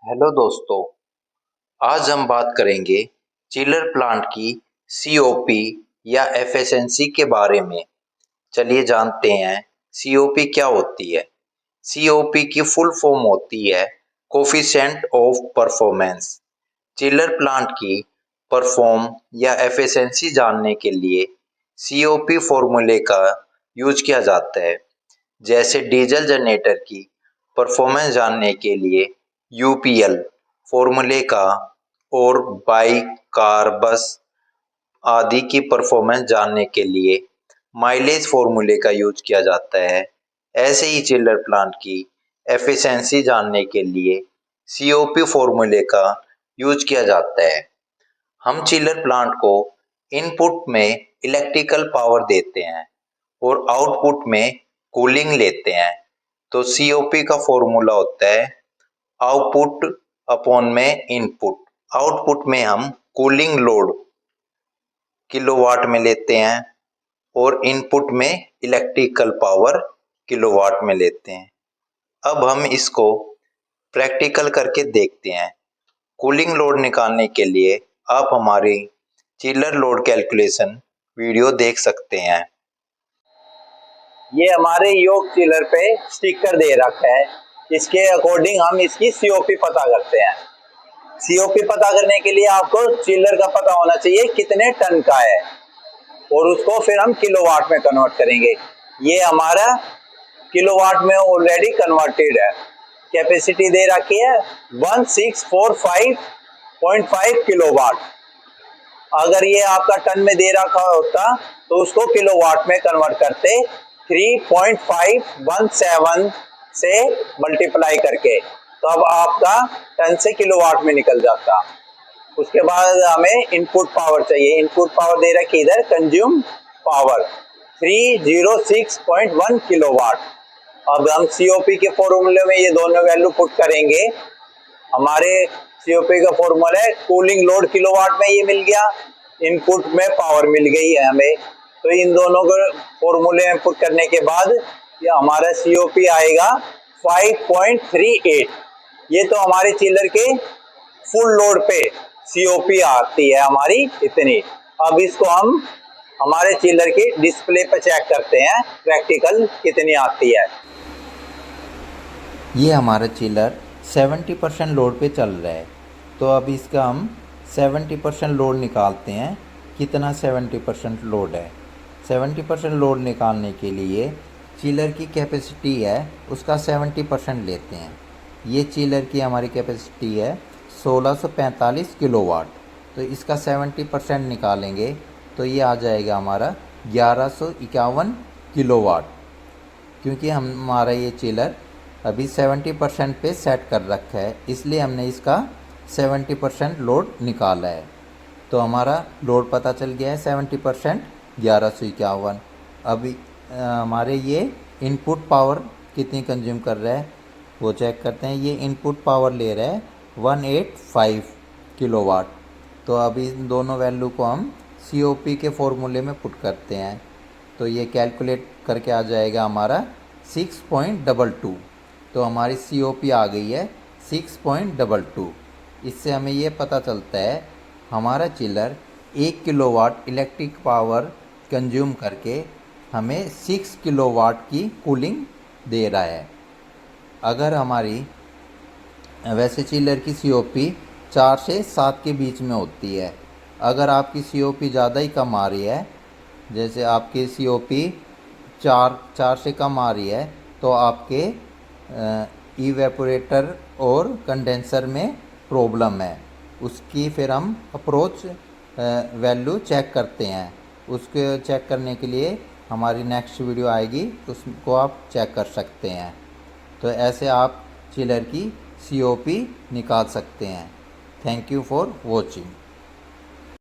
Hello दोस्तों, आज हम बात करेंगे चिलर प्लांट की सीओपी या एफिशिएंसी के बारे में। चलिए जानते हैं सीओपी क्या होती है। सीओपी की फुल फॉर्म होती है coefficient of performance. Chiller plant की परफॉर्म या एफिशिएंसी जानने के लिए सीओपी फॉर्मूले का यूज किया जाता है। जैसे डीजल जनरेटर की परफॉर्मेंस जानने के लिए यूपीएल फॉर्मूले का और बाइक, कार, बस आदि की परफॉर्मेंस जानने के लिए माइलेज फॉर्मूले का यूज किया जाता है। ऐसे ही चिलर प्लांट की एफिशिएंसी जानने के लिए सीओपी फॉर्मूले का यूज किया जाता है। हम चिलर प्लांट को इनपुट में इलेक्ट्रिकल पावर देते हैं और आउटपुट में कूलिंग लेते हैं। तो सीओपी का फॉर्मूला होता है आउटपुट अपॉन में इनपुट। आउटपुट में हम कूलिंग लोड किलोवाट में लेते हैं और इनपुट में इलेक्ट्रिकल पावर किलोवाट में लेते हैं। अब हम इसको प्रैक्टिकल करके देखते हैं। कूलिंग लोड निकालने के लिए आप हमारी चिलर लोड कैलकुलेशन वीडियो देख सकते हैं। ये हमारे योग चिलर पे स्टिकर दे रखा है। इसके अकॉर्डिंग हम इसकी सीओपी पता करते हैं। सीओपी पता करने के लिए आपको चिलर का पता होना चाहिए कितने टन का है और उसको फिर हम किलोवाट में कन्वर्ट करेंगे। ये हमारा किलोवाट में ऑलरेडी कन्वर्टेड है। कैपेसिटी दे रखी है 1645.5 किलोवाट। अगर ये आपका टन में दे रखा होता तो उसको किलोवाट में कन्वर्ट करते 3.517 से मल्टीप्लाई करके, तो अब आपका टन से किलोवाट में निकल जाता। उसके बाद हमें इनपुट पावर चाहिए। इनपुट पावर दे रखी इधर कंज्यूम पावर 306.1 किलोवाट। अब हम सीओपी के फॉर्मूले में ये दोनों वैल्यू पुट करेंगे। हमारे सीओपी का फॉर्मूला है कूलिंग लोड किलोवाट में, ये मिल गया, इनपुट में पावर मिल गई है हमें। तो इन दोनों को फॉर्मूले में पुट करने के बाद ये हमारा सीओपी आएगा 5.38। ये तो हमारे चिलर के फुल लोड पे सीओपी आती है हमारी इतनी। अब इसको हम हमारे चिलर की डिस्प्ले पे चेक करते हैं प्रैक्टिकल कितनी आती है। ये हमारा चिलर 70% लोड पे चल रहा है। तो अब इसका हम 70% लोड निकालते हैं। कितना 70% लोड है? 70% लोड निकालने के लिए चिलर की कैपेसिटी है उसका 70% लेते हैं। ये चिलर की हमारी कैपेसिटी है 1645 किलोवाट। तो इसका 70% निकालेंगे तो ये आ जाएगा हमारा 1151 किलोवाट। क्योंकि हमारा ये चिलर अभी 70% पे सेट कर रखा है, इसलिए हमने इसका 70% लोड निकाला है। तो हमारा लोड पता चल गया है 70% 1151। अभी हमारे ये इनपुट पावर कितनी कंज्यूम कर रहा है वो चेक करते हैं। ये इनपुट पावर ले रहा है 185 किलोवाट। तो अभी इन दोनों वैल्यू को हम सीओपी के फॉर्मूले में पुट करते हैं। तो ये कैलकुलेट करके आ जाएगा हमारा 6.22। तो हमारी सीओपी आ गई है 6.22। इससे हमें ये पता चलता है हमारा chiller 1 kilowatt electric power consume करके हमें 6 किलोवाट की कूलिंग दे रहा है। अगर हमारी वैसे चिलर की सीओपी 4 से 7 के बीच में होती है। अगर आपकी सीओपी ज़्यादा ही कम आ रही है, जैसे आपकी सीओपी 4 से कम आ रही है, तो आपके इवेपोरेटर और कंडेंसर में प्रॉब्लम है। उसकी फिर हम अप्रोच वैल्यू चेक करते हैं। उसको चेक करने के लिए हमारी नेक्स्ट वीडियो आएगी, उसको आप चेक कर सकते हैं। तो ऐसे आप चिलर की सीओपी निकाल सकते हैं। Thank you for watching.